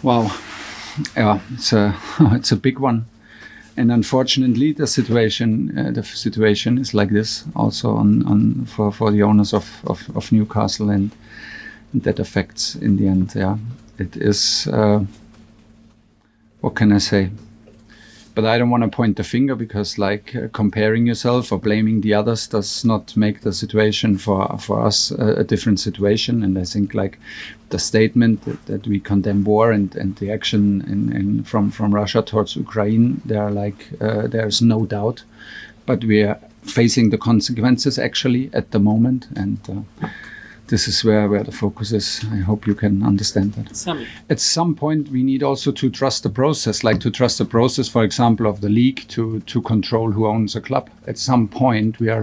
Wow, yeah, it's a big one, and unfortunately, the situation is like this also for the owners of Newcastle, and that affects in the end. Yeah, it is. What can I say? But I don't want to point the finger, because comparing yourself or blaming the others does not make the situation for us a different situation. And I think the statement that we condemn war and the action from Russia towards Ukraine, there's no doubt, but we are facing the consequences actually at the moment, and this is where the focus is. I hope you can understand that. At some point, we need also to trust the process, to trust the process, for example, of the league to control who owns a club. At some point, we are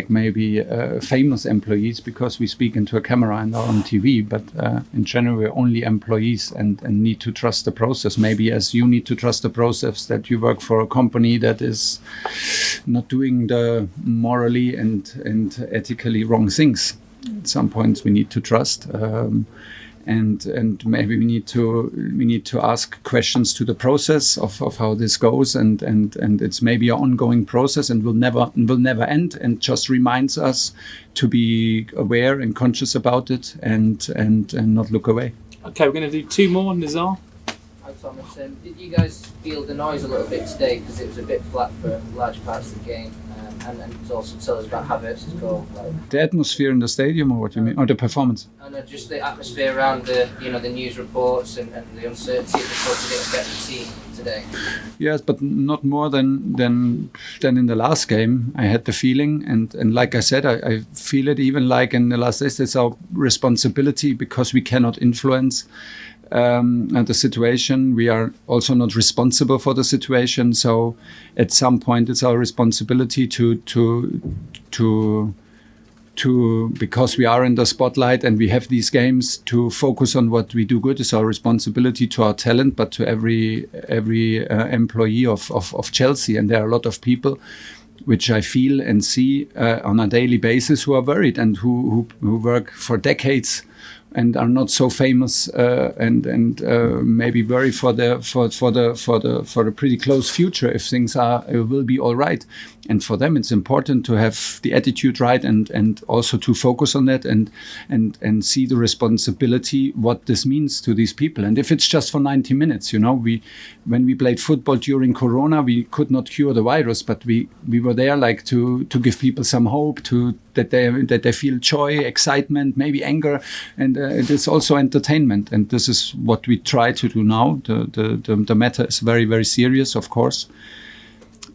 maybe famous employees because we speak into a camera and are on TV, but in general, we're only employees and need to trust the process. Maybe as you need to trust the process that you work for a company that is not doing the morally and ethically wrong things. At some points we need to trust, and maybe we need to ask questions to the process of how this goes, and it's maybe an ongoing process and will never end, and just reminds us to be aware and conscious about it and not look away. Okay, we're going to do two more, Nizar. Hi Thomas, did you guys feel the noise a little bit today, because it was a bit flat for large parts of the game, and also tell us about Havertz's goal? The atmosphere in the stadium, or what you mean, or the performance? And just the atmosphere around the news reports and the uncertainty of the sort of expect the team today. Yes, but not more than in the last game. I had the feeling, and like I said, I feel it even like in the last days. It's our responsibility, because we cannot influence the situation. We are also not responsible for the situation. So at some point, it's our responsibility to because we are in the spotlight and we have these games, to focus on what we do good. It's our responsibility to our talent, but to every employee of Chelsea. And there are a lot of people which I feel and see on a daily basis who are worried, and who work for decades and are not so famous, and maybe worry for the pretty close future if things will be all right. And for them, it's important to have the attitude right, and also to focus on that and see the responsibility, what this means to these people. And if it's just for 90 minutes, when we played football during Corona, we could not cure the virus, but we were there to give people some hope, that they feel joy, excitement, maybe anger, and it is also entertainment. And this is what we try to do now. The matter is very, very serious, of course.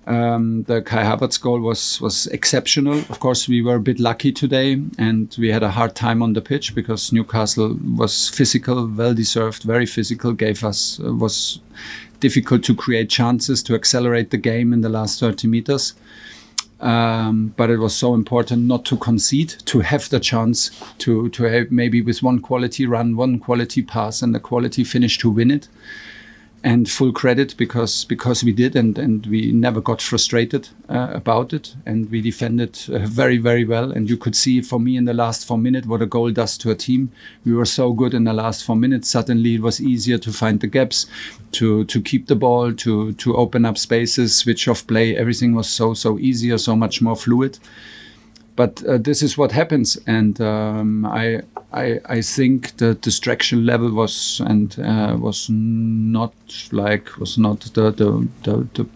The Kai Havertz goal was exceptional. Of course, we were a bit lucky today, and we had a hard time on the pitch because Newcastle was physical, well-deserved, very physical, was difficult to create chances, to accelerate the game in the last 30 meters. But it was so important not to concede, to have the chance to have maybe with one quality run, one quality pass, and a quality finish to win it. And full credit because we did, and we never got frustrated about it, and we defended very, very well. And you could see for me in the last 4 minutes what a goal does to a team. We were so good in the last 4 minutes. Suddenly it was easier to find the gaps, to keep the ball, to open up spaces, switch off play. Everything was so easier, so much more fluid. But this is what happens, and I think the distraction level was not the